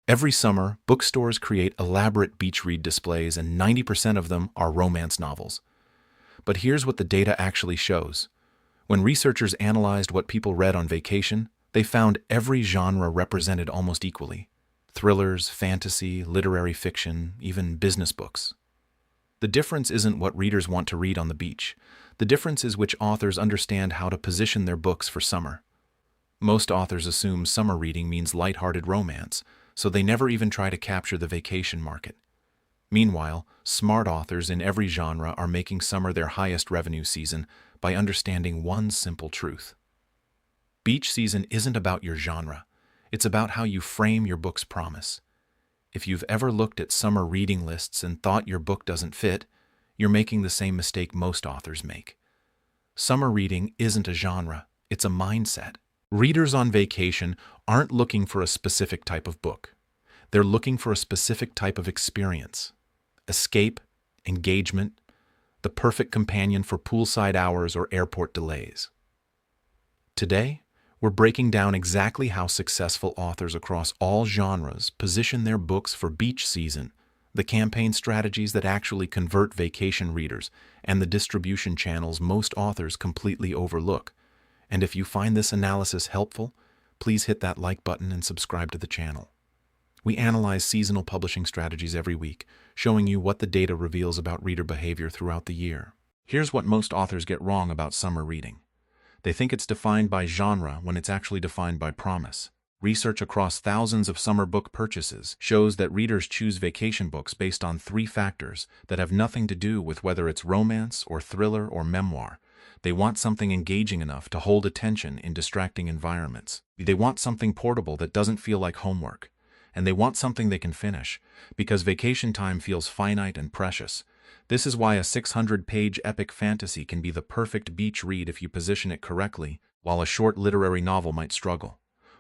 Every summer, bookstores create elaborate beach read displays, and 90% of them are romance novels. But here's what the data actually shows. When researchers analyzed what people read on vacation, they found every genre represented almost equally. Thrillers, fantasy, literary fiction, even business books. The difference isn't what readers want to read on the beach. The difference is which authors understand how to position their books for summer. Most authors assume summer reading means lighthearted romance, so they never even try to capture the vacation market. Meanwhile, smart authors in every genre are making summer their highest revenue season by understanding one simple truth. Beach season isn't about your genre. It's about how you frame your book's promise. If you've ever looked at summer reading lists and thought your book doesn't fit, you're making the same mistake most authors make. Summer reading isn't a genre, it's a mindset. Readers on vacation aren't looking for a specific type of book. They're looking for a specific type of experience. Escape, engagement, the perfect companion for poolside hours or airport delays. Today, we're breaking down exactly how successful authors across all genres position their books for beach season, the campaign strategies that actually convert vacation readers, and the distribution channels most authors completely overlook. And if you find this analysis helpful, please hit that like button and subscribe to the channel. We analyze seasonal publishing strategies every week, showing you what the data reveals about reader behavior throughout the year. Here's what most authors get wrong about summer reading. They think it's defined by genre when it's actually defined by promise. Research across thousands of summer book purchases shows that readers choose vacation books based on 3 factors that have nothing to do with whether it's romance or thriller or memoir. They want something engaging enough to hold attention in distracting environments. They want something portable that doesn't feel like homework. And they want something they can finish, because vacation time feels finite and precious. This is why a 600-page epic fantasy can be the perfect beach read if you position it correctly, while a short literary novel might struggle.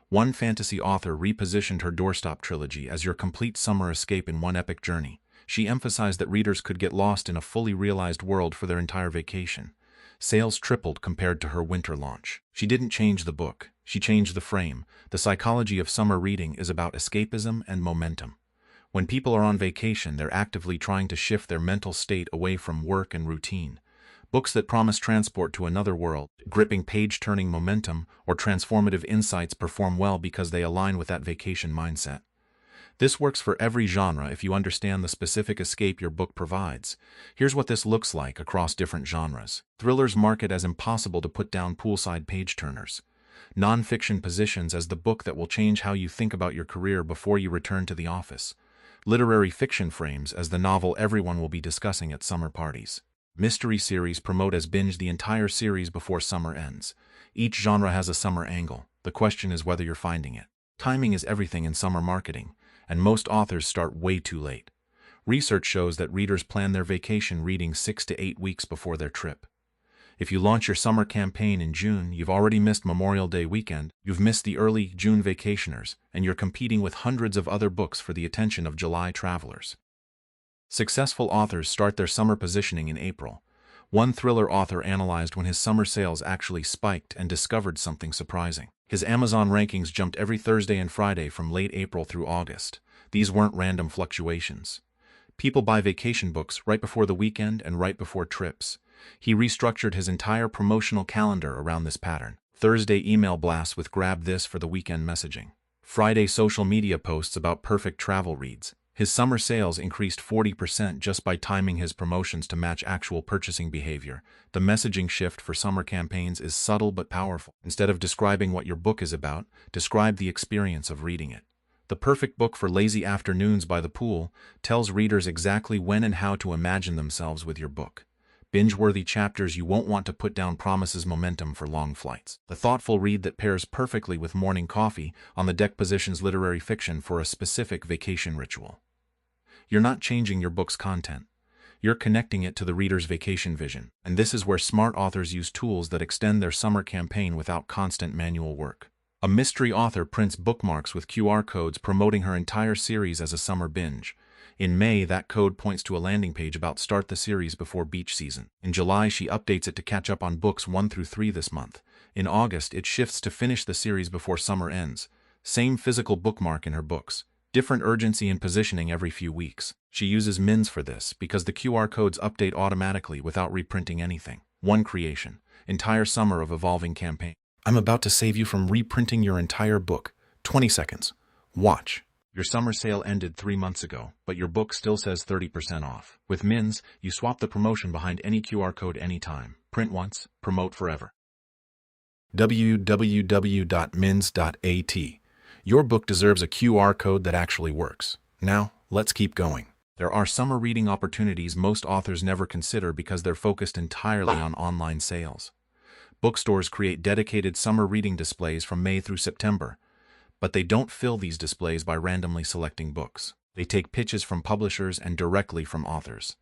One fantasy author repositioned her doorstop trilogy as your complete summer escape in one epic journey. She emphasized that readers could get lost in a fully realized world for their entire vacation. Sales tripled compared to her winter launch. She didn't change the book, she changed the frame. The psychology of summer reading is about escapism and momentum. When people are on vacation, they're actively trying to shift their mental state away from work and routine. Books that promise transport to another world, gripping page-turning momentum, or transformative insights perform well because they align with that vacation mindset. This works for every genre if you understand the specific escape your book provides. Here's what this looks like across different genres. Thrillers market as impossible to put down poolside page-turners. Nonfiction positions as the book that will change how you think about your career before you return to the office. Literary fiction frames as the novel everyone will be discussing at summer parties. Mystery series promote as binge the entire series before summer ends. Each genre has a summer angle. The question is whether you're finding it. Timing is everything in summer marketing, and most authors start way too late. Research shows that readers plan their vacation reading 6 to 8 weeks before their trip. If you launch your summer campaign in June, you've already missed Memorial Day weekend, you've missed the early June vacationers, and you're competing with hundreds of other books for the attention of July travelers. Successful authors start their summer positioning in April. One thriller author analyzed when his summer sales actually spiked and discovered something surprising. His Amazon rankings jumped every Thursday and Friday from late April through August. These weren't random fluctuations. People buy vacation books right before the weekend and right before trips. He restructured his entire promotional calendar around this pattern. Thursday email blasts with "grab this" for the weekend messaging. Friday social media posts about perfect travel reads. His summer sales increased 40% just by timing his promotions to match actual purchasing behavior. The messaging shift for summer campaigns is subtle but powerful. Instead of describing what your book is about, describe the experience of reading it. The perfect book for lazy afternoons by the pool tells readers exactly when and how to imagine themselves with your book. Binge-worthy chapters you won't want to put down promises momentum for long flights. The thoughtful read that pairs perfectly with morning coffee on the deck positions literary fiction for a specific vacation ritual. You're not changing your book's content. You're connecting it to the reader's vacation vision. And this is where smart authors use tools that extend their summer campaign without constant manual work. A mystery author prints bookmarks with QR codes promoting her entire series as a summer binge. In May, that code points to a landing page about start the series before beach season. In July, she updates it to catch up on books 1 through 3 this month. In August, it shifts to finish the series before summer ends. Same physical bookmark in her books. Different urgency and positioning every few weeks. She uses Mins for this because the QR codes update automatically without reprinting anything. One creation. Entire summer of evolving campaign. I'm about to save you from reprinting your entire book. 20 seconds. Watch. Your summer sale ended 3 months ago, but your book still says 30% off. With Mins, you swap the promotion behind any QR code anytime. Print once, promote forever. www.mins.at. Your book deserves a QR code that actually works. Now, let's keep going. There are summer reading opportunities most authors never consider because they're focused entirely on online sales. Bookstores create dedicated summer reading displays from May through September, but they don't fill these displays by randomly selecting books. They take pitches from publishers and directly from authors.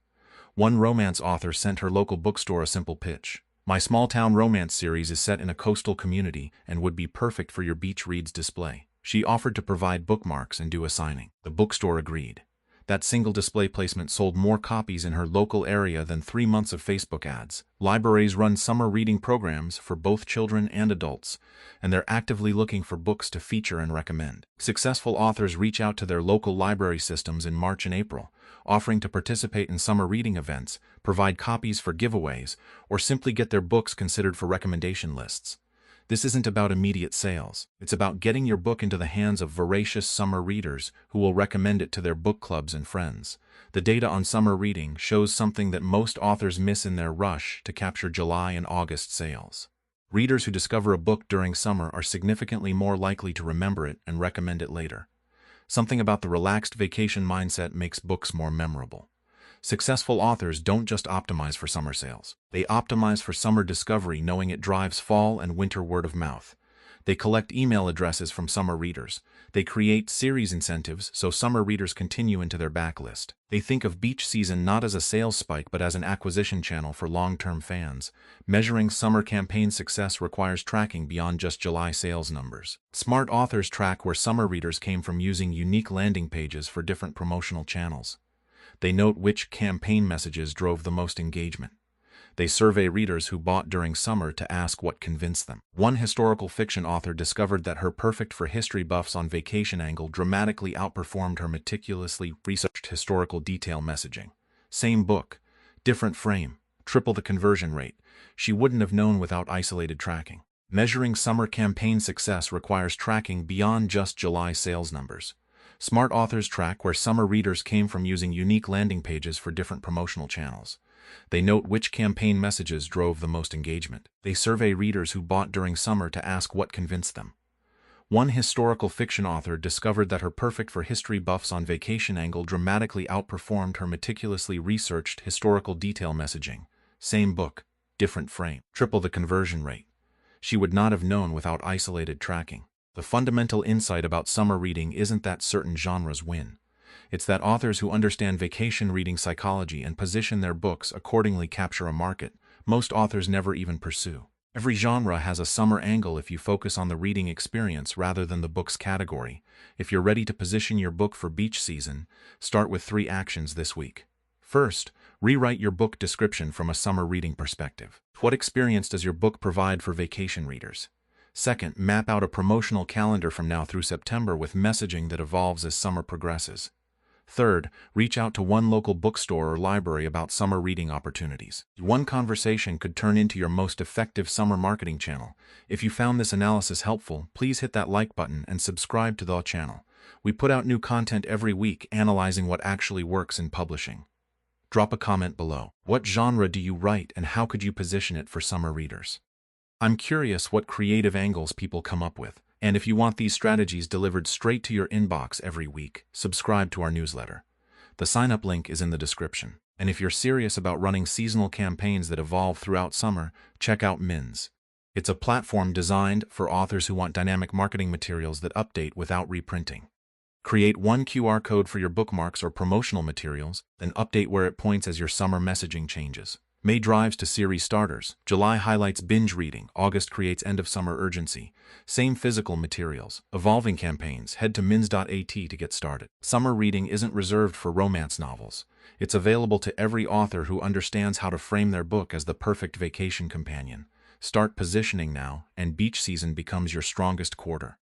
One romance author sent her local bookstore a simple pitch. My small-town romance series is set in a coastal community and would be perfect for your beach reads display. She offered to provide bookmarks and do a signing. The bookstore agreed. That single display placement sold more copies in her local area than 3 months of Facebook ads. Libraries run summer reading programs for both children and adults, and they're actively looking for books to feature and recommend. Successful authors reach out to their local library systems in March and April, offering to participate in summer reading events, provide copies for giveaways, or simply get their books considered for recommendation lists. This isn't about immediate sales. It's about getting your book into the hands of voracious summer readers who will recommend it to their book clubs and friends. The data on summer reading shows something that most authors miss in their rush to capture July and August sales. Readers who discover a book during summer are significantly more likely to remember it and recommend it later. Something about the relaxed vacation mindset makes books more memorable. Successful authors don't just optimize for summer sales. They optimize for summer discovery, knowing it drives fall and winter word of mouth. They collect email addresses from summer readers. They create series incentives so summer readers continue into their backlist. They think of beach season not as a sales spike but as an acquisition channel for long-term fans. Measuring summer campaign success requires tracking beyond just July sales numbers. Smart authors track where summer readers came from using unique landing pages for different promotional channels. They note which campaign messages drove the most engagement. They survey readers who bought during summer to ask what convinced them. One historical fiction author discovered that her perfect for history buffs on vacation angle dramatically outperformed her meticulously researched historical detail messaging. Same book, different frame, triple the conversion rate. She wouldn't have known without isolated tracking. Measuring summer campaign success requires tracking beyond just July sales numbers. Smart authors track where summer readers came from using unique landing pages for different promotional channels. They note which campaign messages drove the most engagement. They survey readers who bought during summer to ask what convinced them. One historical fiction author discovered that her perfect for history buffs on vacation angle dramatically outperformed her meticulously researched historical detail messaging. Same book, different frame, triple the conversion rate. She would not have known without isolated tracking. The fundamental insight about summer reading isn't that certain genres win. It's that authors who understand vacation reading psychology and position their books accordingly capture a market most authors never even pursue. Every genre has a summer angle if you focus on the reading experience rather than the book's category. If you're ready to position your book for beach season, start with 3 actions this week. First, rewrite your book description from a summer reading perspective. What experience does your book provide for vacation readers? Second, map out a promotional calendar from now through September with messaging that evolves as summer progresses. Third, reach out to one local bookstore or library about summer reading opportunities. One conversation could turn into your most effective summer marketing channel. If you found this analysis helpful, please hit that like button and subscribe to the channel. We put out new content every week analyzing what actually works in publishing. Drop a comment below. What genre do you write and how could you position it for summer readers? I'm curious what creative angles people come up with, and if you want these strategies delivered straight to your inbox every week, subscribe to our newsletter. The sign-up link is in the description. And if you're serious about running seasonal campaigns that evolve throughout summer, check out Mins. It's a platform designed for authors who want dynamic marketing materials that update without reprinting. Create one QR code for your bookmarks or promotional materials, then update where it points as your summer messaging changes. May drives to series starters. July highlights binge reading. August creates end-of-summer urgency. Same physical materials. Evolving campaigns. Head to mins.at to get started. Summer reading isn't reserved for romance novels. It's available to every author who understands how to frame their book as the perfect vacation companion. Start positioning now, and beach season becomes your strongest quarter.